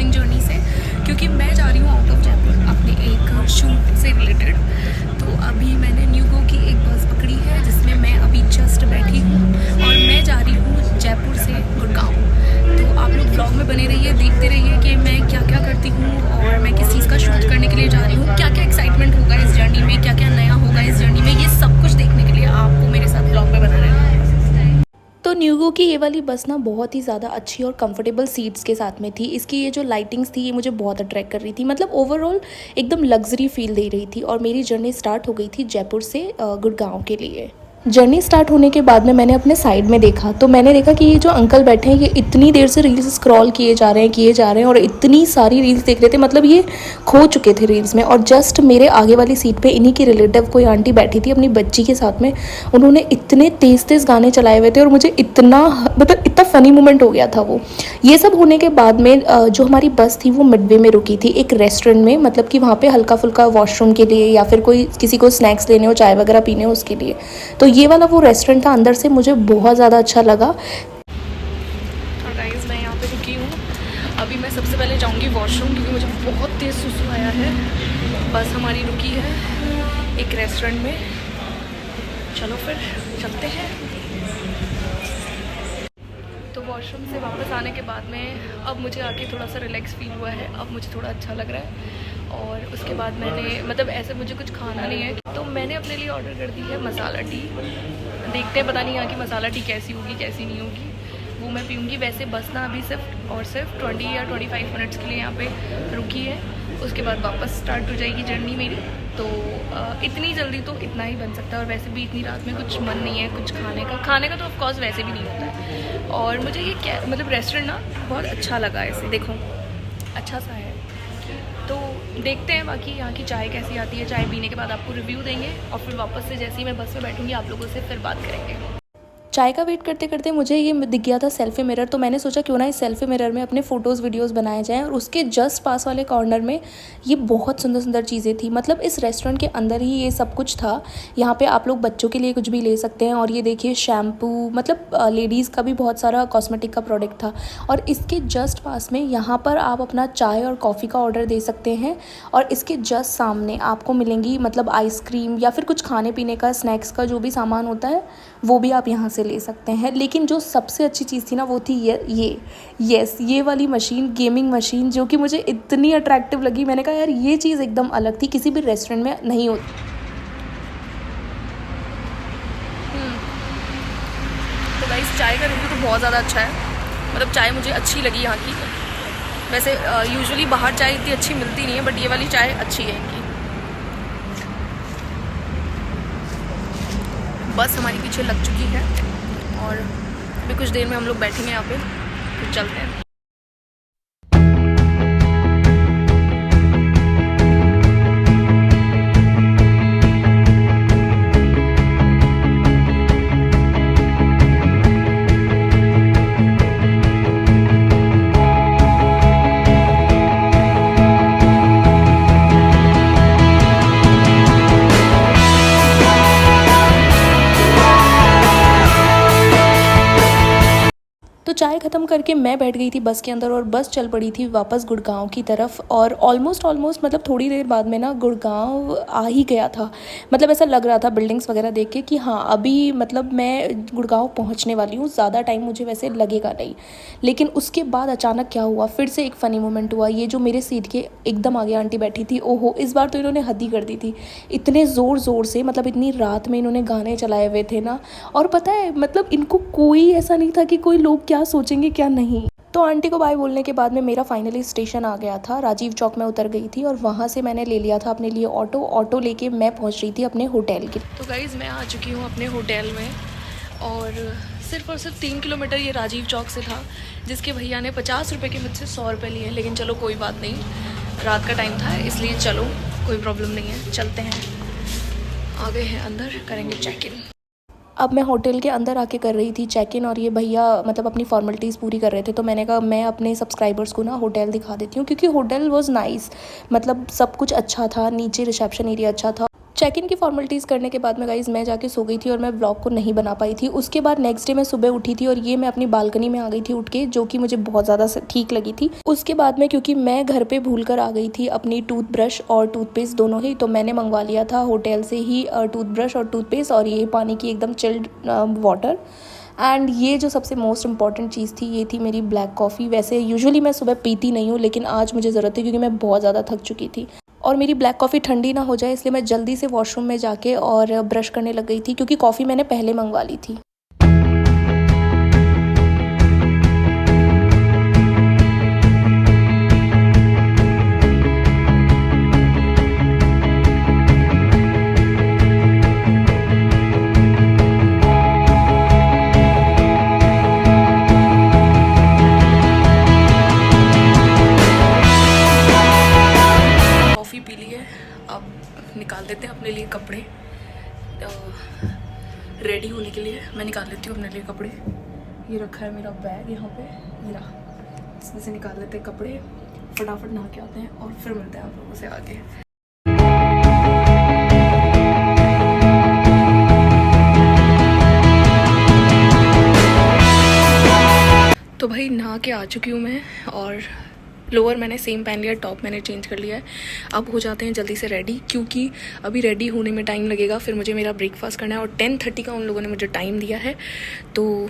Travelling journey से, क्योंकि मैं जा रही हूँ आउट ऑफ जयपुर अपने एक शूट से रिलेटेड। तो अभी मैंने न्यूगो की एक बस पकड़ी है जिसमें मैं अभी जस्ट बैठी हूँ और मैं जा रही हूँ जयपुर से गुड़गांव। तो आप लोग ब्लॉग में बने रहिए, देखते रहिए कि मैं क्या क्या करती हूँ और मैं किस चीज़ का शूट करने के लिए जा रही हूँ, क्या क्या एक्साइटमेंट होगा इस जर्नी में, क्या क्या नया होगा इस जर्नी में, ये सब कुछ देखने के लिए आपको मेरे साथ ब्लॉग में बना रहना है। तो न्यूगो की ये वाली बस ना बहुत ही ज़्यादा अच्छी और कंफर्टेबल सीट्स के साथ में थी। इसकी ये जो लाइटिंग्स थी ये मुझे बहुत अट्रैक्ट कर रही थी, मतलब ओवरऑल एकदम लग्जरी फील दे रही थी। और मेरी जर्नी स्टार्ट हो गई थी जयपुर से गुड़गांव के लिए। जर्नी स्टार्ट होने के बाद में मैंने अपने साइड में देखा तो मैंने देखा कि ये जो अंकल बैठे हैं ये इतनी देर से रील्स स्क्रॉल किए जा रहे हैं और इतनी सारी रील्स देख रहे थे, मतलब ये खो चुके थे रील्स में। और जस्ट मेरे आगे वाली सीट पे इन्हीं की रिलेटिव कोई आंटी बैठी थी अपनी बच्ची के साथ में। उन्होंने इतने तेज़ तेज़ गाने चलाए हुए थे और मुझे इतना मतलब इतना फ़नी मोमेंट हो गया था वो। ये सब होने के बाद में जो हमारी बस थी वो मिडवे में रुकी थी एक रेस्टोरेंट में, मतलब कि वहाँ पे हल्का फुल्का वॉशरूम के लिए या फिर कोई किसी को स्नैक्स लेने हो, चाय वगैरह पीने हो उसके लिए। तो ये वाला वो रेस्टोरेंट था, अंदर से मुझे बहुत ज़्यादा अच्छा लगा। और गाइस मैं यहाँ पे रुकी हूँ। अभी मैं सबसे पहले जाऊँगी वॉशरूम क्योंकि मुझे बहुत तेज़ सुसु आया है। बस हमारी रुकी है एक रेस्टोरेंट में, चलो फिर चलते हैं। तो वॉशरूम से वापस आने के बाद में अब मुझे आके थोड़ा सा रिलैक्स फील हुआ है, अब मुझे थोड़ा अच्छा लग रहा है। और उसके बाद मैंने मतलब ऐसे मुझे कुछ खाना नहीं है तो मैंने अपने लिए ऑर्डर कर दी है मसाला टी। देखते हैं, पता नहीं यहाँ की मसाला टी कैसी होगी कैसी नहीं होगी, वो मैं पीऊँगी। वैसे बस ना अभी सिर्फ 20 या 25 मिनट्स के लिए यहाँ पे रुकी है, उसके बाद वापस स्टार्ट हो जाएगी जर्नी मेरी। तो इतनी जल्दी तो इतना ही बन सकता है, और वैसे भी इतनी रात में कुछ मन नहीं है कुछ खाने का तो ऑफकोर्स वैसे भी नहीं होता है। और मुझे ये क्या मतलब रेस्टोरेंट ना बहुत अच्छा लगा, ऐसे देखो अच्छा सा है। तो देखते हैं बाकी यहाँ की चाय कैसी आती है, चाय पीने के बाद आपको रिव्यू देंगे और फिर वापस से जैसे ही मैं बस में बैठूँगी आप लोगों से फिर बात करेंगे। चाय का वेट करते करते मुझे ये दिख गया था सेल्फी मिरर, तो मैंने सोचा क्यों ना इस सेल्फी मिरर में अपने फ़ोटोज़ वीडियोस बनाए जाएं। और उसके जस्ट पास वाले कॉर्नर में ये बहुत सुंदर सुंदर चीज़ें थी, मतलब इस रेस्टोरेंट के अंदर ही ये सब कुछ था। यहाँ पे आप लोग बच्चों के लिए कुछ भी ले सकते हैं। और ये देखिए शैम्पू, मतलब लेडीज़ का भी बहुत सारा कॉस्मेटिक का प्रोडक्ट था। और इसके जस्ट पास में यहाँ पर आप अपना चाय और कॉफ़ी का ऑर्डर दे सकते हैं। और इसके जस्ट सामने आपको मिलेंगी मतलब आइसक्रीम या फिर कुछ खाने पीने का स्नैक्स का जो भी सामान होता है वो भी आप यहाँ से ले सकते हैं। लेकिन जो सबसे अच्छी चीज़ थी ना वो थी ये वाली मशीन, गेमिंग मशीन, जो कि मुझे इतनी अट्रैक्टिव लगी। मैंने कहा यार ये चीज़ एकदम अलग थी, किसी भी रेस्टोरेंट में नहीं होती। तो गाइस चाय का रिव्यू तो बहुत ज़्यादा अच्छा है, मतलब चाय मुझे अच्छी लगी यहाँ की। वैसे यूजुअली बाहर चाय इतनी अच्छी मिलती नहीं है, बट ये वाली चाय अच्छी है इनकी। बस हमारी पीछे लग चुकी है और अभी कुछ देर में हम लोग बैठेंगे यहाँ पे, तो चलते हैं। तो चाय ख़त्म करके मैं बैठ गई थी बस के अंदर और बस चल पड़ी थी वापस गुड़गांव की तरफ। और ऑलमोस्ट मतलब थोड़ी देर बाद में ना गुड़गांव आ ही गया था, मतलब ऐसा लग रहा था बिल्डिंग्स वगैरह देख के कि हाँ अभी मतलब मैं गुड़गांव पहुंचने वाली हूँ, ज़्यादा टाइम मुझे वैसे लगेगा नहीं। लेकिन उसके बाद अचानक क्या हुआ, फिर से एक फ़नी मोमेंट हुआ। ये जो मेरे सीट के एकदम आगे आंटी बैठी थी, ओहो इस बार तो इन्होंने हद ही कर दी थी। इतने ज़ोर से, मतलब इतनी रात में इन्होंने गाने चलाए हुए थे ना। और पता है मतलब इनको कोई ऐसा नहीं था कि कोई लोग क्या सोचेंगे क्या नहीं। तो आंटी को बाय बोलने के बाद में मेरा फाइनली स्टेशन आ गया था, राजीव चौक में उतर गई थी और वहाँ से मैंने ले लिया था अपने लिए ऑटो लेके मैं पहुँच रही थी अपने होटल के। तो गाइज़ मैं आ चुकी हूँ अपने होटल में और सिर्फ 3 किलोमीटर ये राजीव चौक से था, जिसके भैया ने 50 रुपये के मुझसे 100 रुपये लिए। लेकिन चलो कोई बात नहीं, रात का टाइम था इसलिए चलो कोई प्रॉब्लम नहीं है, चलते हैं। आ गए हैं अंदर, करेंगे चेक इन। अब मैं होटल के अंदर आके कर रही थी चेक इन और ये भैया मतलब अपनी फॉर्मेलिटीज़ पूरी कर रहे थे। तो मैंने कहा मैं अपने सब्सक्राइबर्स को ना होटल दिखा देती हूँ, क्योंकि होटल वाज नाइस, मतलब सब कुछ अच्छा था, नीचे रिसेप्शन एरिया अच्छा था। चेक इन की फॉर्मेलिटीज़ करने के बाद में गाइज़ मैं जाके सो गई थी और मैं व्लॉग को नहीं बना पाई थी। उसके बाद नेक्स्ट डे मैं सुबह उठी थी और ये मैं अपनी बालकनी में आ गई थी उठ के, जो कि मुझे बहुत ज़्यादा ठीक लगी थी। उसके बाद में क्योंकि मैं घर पे भूल कर आ गई थी अपनी टूथब्रश और टूथपेस्ट दोनों ही, तो मैंने मंगवा लिया था होटल से ही टूथब्रश और टूथपेस्ट और ये पानी की एकदम चिल्ड वाटर। एंड ये जो सबसे मोस्ट इम्पॉर्टेंट चीज़ थी ये थी मेरी ब्लैक कॉफ़ी। वैसे यूजुअली मैं सुबह पीती नहीं हूँ, लेकिन आज मुझे ज़रूरत थी क्योंकि मैं बहुत ज़्यादा थक चुकी थी और मेरी ब्लैक कॉफ़ी ठंडी ना हो जाए, इसलिए मैं जल्दी से वॉशरूम में जाके और ब्रश करने लग गई थी क्योंकि कॉफ़ी मैंने पहले मंगवा ली थी। निकाल देते हैं अपने लिए कपड़े, रेडी होने के लिए मैं निकाल लेती हूँ अपने लिए कपड़े। ये रखा है मेरा बैग यहाँ पे, ये रहा, इसमें से निकाल लेते हैं कपड़े, फटाफट नहा के आते हैं और फिर मिलते हैं आप लोगों से आगे। तो भाई नहा के आ चुकी हूँ मैं और लोअर मैंने सेम पहन लिया, टॉप मैंने चेंज कर लिया है। अब हो जाते हैं जल्दी से रेडी क्योंकि अभी रेडी होने में टाइम लगेगा, फिर मुझे मेरा ब्रेकफास्ट करना है और 10:30 का उन लोगों ने मुझे टाइम दिया है, तो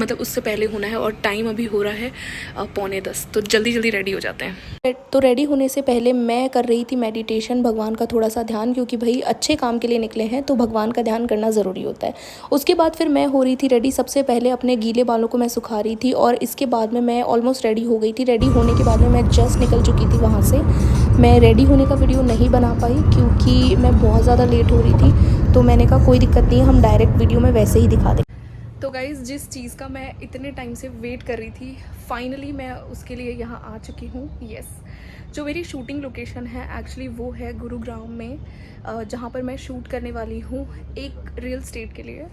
मतलब उससे पहले होना है और टाइम अभी हो रहा है 9:45, तो जल्दी जल्दी रेडी हो जाते हैं। तो रेडी होने से पहले मैं कर रही थी मेडिटेशन, भगवान का थोड़ा सा ध्यान, क्योंकि भाई अच्छे काम के लिए निकले हैं तो भगवान का ध्यान करना ज़रूरी होता है। उसके बाद फिर मैं हो रही थी रेडी। सबसे पहले अपने गीले बालों को मैं सुखा रही थी और इसके बाद में मैं ऑलमोस्ट रेडी हो गई थी। रेडी होने के बाद में मैं जस्ट निकल चुकी थी वहाँ से। मैं रेडी होने का वीडियो नहीं बना पाई क्योंकि मैं बहुत ज़्यादा लेट हो रही थी, तो मैंने कहा कोई दिक्कत नहीं है, हम डायरेक्ट वीडियो में वैसे ही दिखा दें। तो गाइज़ जिस चीज़ का मैं इतने टाइम से वेट कर रही थी, फाइनली मैं उसके लिए यहाँ आ चुकी हूँ। यस, जो मेरी शूटिंग लोकेशन है एक्चुअली वो है गुरुग्राम में, जहाँ पर मैं शूट करने वाली हूँ एक रियल स्टेट के लिए।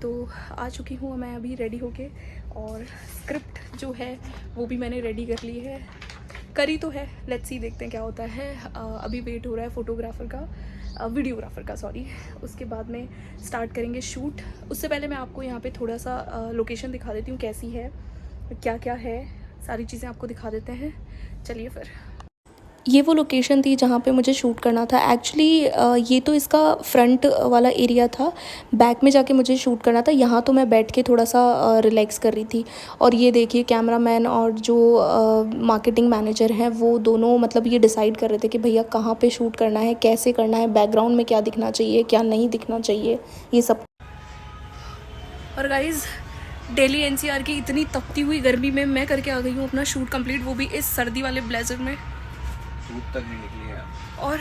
तो आ चुकी हूँ मैं अभी रेडी होके और स्क्रिप्ट जो है वो भी मैंने रेडी कर ली है, करी तो है, लेट्स सी देखते हैं क्या होता है। अभी वेट हो रहा है फोटोग्राफर का, वीडियोग्राफर का सॉरी। उसके बाद में स्टार्ट करेंगे शूट। उससे पहले मैं आपको यहाँ पे थोड़ा सा लोकेशन दिखा देती हूँ कैसी है, क्या क्या है, सारी चीज़ें आपको दिखा देते हैं। चलिए फिर। ये वो लोकेशन थी जहाँ पे मुझे शूट करना था। एक्चुअली ये तो इसका फ्रंट वाला एरिया था, बैक में जाके मुझे शूट करना था। यहाँ तो मैं बैठ के थोड़ा सा रिलैक्स कर रही थी। और ये देखिए कैमरामैन और जो मार्केटिंग मैनेजर हैं वो दोनों मतलब ये डिसाइड कर रहे थे कि भैया कहाँ पे शूट करना है, कैसे करना है, बैकग्राउंड में क्या दिखना चाहिए, क्या नहीं दिखना चाहिए, ये सब। और गाइज़ दिल्ली NCR की इतनी तपती हुई गर्मी में मैं करके आ गई हूँ अपना शूट कंप्लीट, वो भी इस सर्दी वाले ब्लेजर में। धूप तक नहीं निकली है और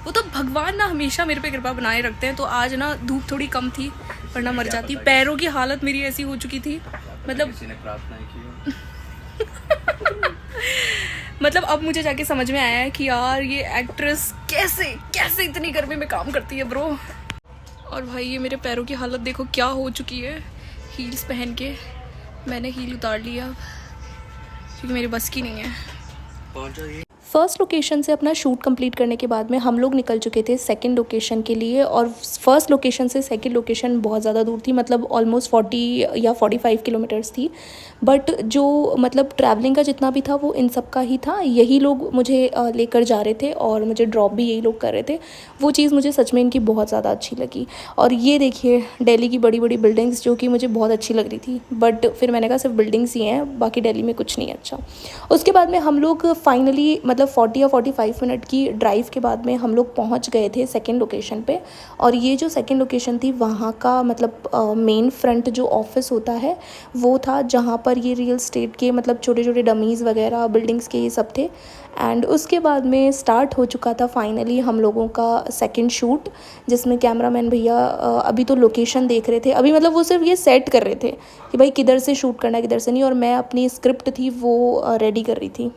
वो तो भगवान ना हमेशा मेरे पे कृपा बनाए रखते हैं। तो आज ना धूप थोड़ी कम थी वरना मर जाती। पैरों की हालत मेरी ऐसी हो चुकी थी, मतलब किसी ने प्रार्थना की मतलब अब मुझे जाके समझ में आया है कि यार ये एक्ट्रेस कैसे कैसे इतनी गर्मी में काम करती है ब्रो। और भाई ये मेरे पैरों की हालत देखो क्या हो चुकी है। हील्स पहन के मैंने हील उतार लिया क्योंकि मेरी बस की नहीं है। पहुंच जाइए। फर्स्ट लोकेशन से अपना शूट कंप्लीट करने के बाद में हम लोग निकल चुके थे सेकंड लोकेशन के लिए। और फर्स्ट लोकेशन से सेकंड लोकेशन बहुत ज़्यादा दूर थी, मतलब ऑलमोस्ट 40 या 45 किलोमीटर्स थी। बट जो मतलब ट्रैवलिंग का जितना भी था वो इन सब का ही था। यही लोग मुझे लेकर जा रहे थे और मुझे ड्रॉप भी यही लोग कर रहे थे। वो चीज़ मुझे सच में इनकी बहुत ज़्यादा अच्छी लगी। और ये देखिए दिल्ली की बड़ी बड़ी बिल्डिंग्स जो कि मुझे बहुत अच्छी लग रही थी, बट फिर मैंने कहा सिर्फ बिल्डिंग्स ही हैं, बाकी दिल्ली में कुछ नहीं अच्छा। उसके बाद में हम लोग फाइनली मतलब 40 या 45 मिनट की ड्राइव के बाद में हम लोग पहुंच गए थे सेकंड लोकेशन पे। और ये जो सेकंड लोकेशन थी वहाँ का मतलब मेन फ्रंट जो ऑफिस होता है वो था, जहाँ पर ये रियल स्टेट के मतलब छोटे छोटे डमीज़ वगैरह बिल्डिंग्स के ये सब थे। एंड उसके बाद में स्टार्ट हो चुका था फाइनली हम लोगों का सेकंड शूट, जिसमें कैमरामैन भैया अभी तो लोकेशन देख रहे थे। अभी मतलब वो सिर्फ ये सेट कर रहे थे कि भाई किधर से शूट करना है किधर से नहीं, और मैं अपनी स्क्रिप्ट थी वो रेडी कर रही थी।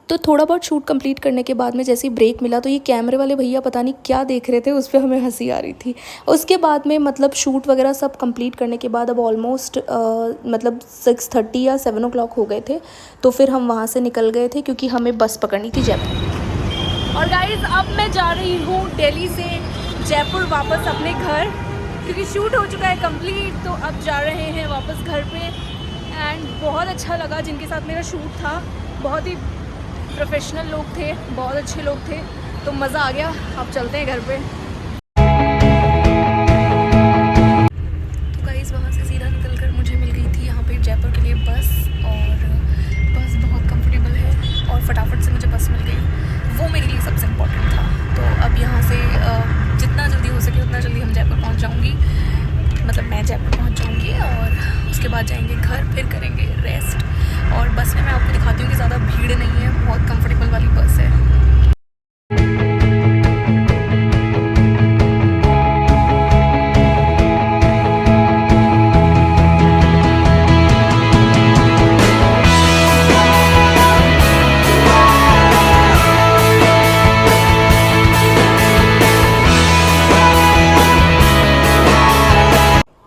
तो थोड़ा बहुत शूट कंप्लीट करने के बाद में जैसे ही ब्रेक मिला तो ये कैमरे वाले भैया पता नहीं क्या देख रहे थे, उस पर हमें हंसी आ रही थी। उसके बाद में मतलब शूट वगैरह सब कंप्लीट करने के बाद अब ऑलमोस्ट मतलब 6:30 या 7 o'clock हो गए थे। तो फिर हम वहाँ से निकल गए थे क्योंकि हमें बस पकड़नी थी जयपुर। और गाइस अब मैं जा रही हूँ दिल्ली से जयपुर वापस अपने घर, क्योंकि शूट हो चुका है कंप्लीट। तो अब जा रहे हैं वापस घर पे। एंड बहुत अच्छा लगा जिनके साथ मेरा शूट था, बहुत ही प्रोफेशनल लोग थे, बहुत अच्छे लोग थे, तो मज़ा आ गया। अब चलते हैं घर पे। तो गाइस वहाँ से सीधा निकल कर मुझे मिल गई थी यहाँ पे जयपुर के लिए बस, और बस बहुत कंफर्टेबल है और फटाफट से मुझे बस मिल गई। वो मेरे लिए सबसे इम्पोर्टेंट था। तो अब यहाँ से जितना जल्दी हो सके उतना जल्दी हम जयपुर पहुँच जाऊँगी, मतलब मैं जयपुर पहुँच जाऊँगी, और उसके बाद जाएंगे घर, फिर करेंगे रेस्ट। और बस में मैं आपको दिखाती हूँ कि ज़्यादा भीड़ नहीं है, बहुत कंफर्टेबल वाली बस है।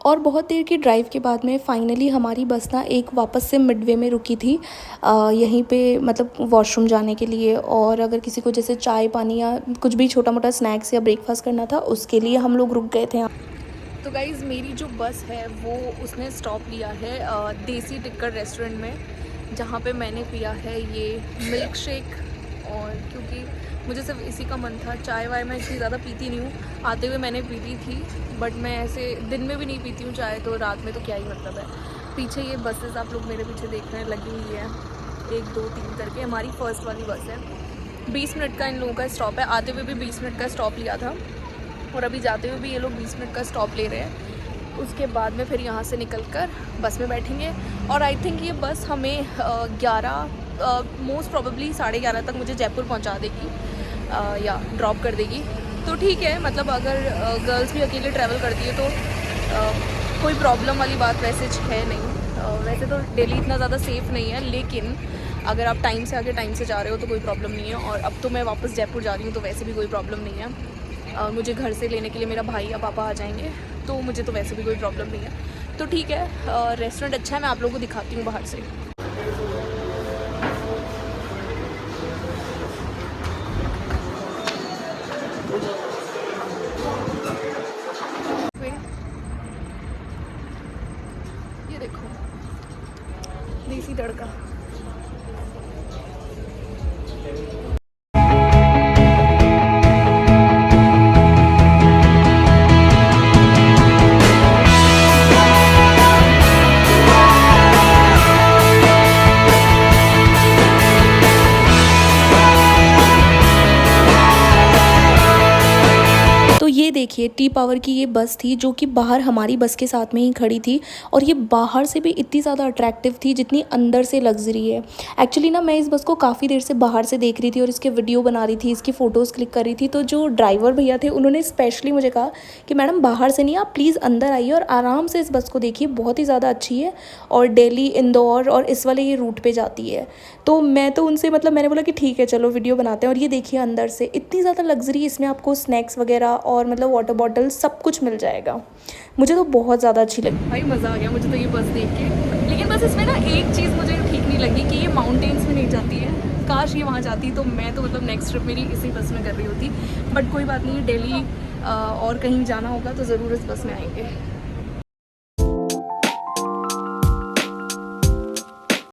और बहुत देर की ड्राइव के बाद में फ़ाइनली हमारी बस ना एक वापस से मिडवे में रुकी थी, यहीं पे मतलब वॉशरूम जाने के लिए। और अगर किसी को जैसे चाय पानी या कुछ भी छोटा मोटा स्नैक्स या ब्रेकफास्ट करना था, उसके लिए हम लोग रुक गए थे। तो गाइज़ मेरी जो बस है वो उसने स्टॉप लिया है देसी टिक्कर रेस्टोरेंट में, जहाँ पे मैंने पिया है ये मिल्क शेक। और क्योंकि मुझे सिर्फ इसी का मन था, चाय वाय मैं इतनी ज़्यादा पीती नहीं हूँ, आते हुए मैंने पी ली थी, बट मैं ऐसे दिन में भी नहीं पीती हूँ चाय, तो रात में तो क्या ही मतलब है। पीछे ये बसेस आप लोग मेरे पीछे देख रहे हैं लगी हुई है, 1 2 3 करके। हमारी फ़र्स्ट वाली बस है, 20 मिनट का इन लोगों का स्टॉप है। आते हुए भी 20 मिनट का स्टॉप लिया था, और अभी जाते हुए भी ये लोग 20 मिनट का स्टॉप ले रहे हैं। उसके बाद में फिर यहाँ से निकल कर बस में बैठेंगे, और आई थिंक ये बस हमें 11 मोस्ट प्रॉबेबली 11:30 तक मुझे जयपुर पहुँचा देगी, या ड्रॉप कर देगी। तो ठीक है, मतलब अगर गर्ल्स भी अकेले ट्रैवल करती है तो कोई प्रॉब्लम वाली बात वैसे है नहीं। वैसे तो दिल्ली इतना ज़्यादा सेफ़ नहीं है, लेकिन अगर आप टाइम से आके टाइम से जा रहे हो तो कोई प्रॉब्लम नहीं है। और अब तो मैं वापस जयपुर जा रही हूँ, तो वैसे भी कोई प्रॉब्लम नहीं है। मुझे घर से लेने के लिए मेरा भाई या पापा आ जाएंगे, तो मुझे तो वैसे भी कोई प्रॉब्लम नहीं है। तो ठीक है, रेस्टोरेंट अच्छा है, मैं आप लोगों को दिखाती हूँ बाहर से। ये देखो देसी तड़का। तो ये देखिए टी पावर की ये बस थी, जो कि बाहर हमारी बस के साथ में ही खड़ी थी, और ये बाहर से भी इतनी ज़्यादा अट्रैक्टिव थी जितनी अंदर से लग्जरी है। एक्चुअली ना मैं इस बस को काफ़ी देर से बाहर से देख रही थी और इसके वीडियो बना रही थी, इसकी फ़ोटोज़ क्लिक कर रही थी। तो जो ड्राइवर भैया थे उन्होंने स्पेशली मुझे कहा कि मैडम बाहर से नहीं, आप प्लीज़ अंदर आइए और आराम से इस बस को देखिए, बहुत ही ज़्यादा अच्छी है, और दिल्ली इंदौर और इस वाले ये रूट पर जाती है। तो मैं तो उनसे मतलब मैंने बोला कि ठीक है चलो वीडियो बनाते हैं। और ये देखिए अंदर से इतनी ज़्यादा लग्जरी, इसमें आपको स्नैक्स वगैरह और मतलब वाटर बॉटल सब कुछ मिल जाएगा। मुझे तो बहुत ज़्यादा अच्छी लगी भाई, मज़ा आ गया मुझे तो ये बस देख के। लेकिन बस इसमें ना एक चीज़ मुझे ठीक नहीं लगी कि ये माउंटेन्स में नहीं जाती है। काश ये वहाँ जाती तो मैं तो मतलब नेक्स्ट ट्रिप मेरी इसी बस में कर रही होती। बट कोई बात नहीं, दिल्ली और कहीं जाना होगा तो ज़रूर इस बस में आएंगे।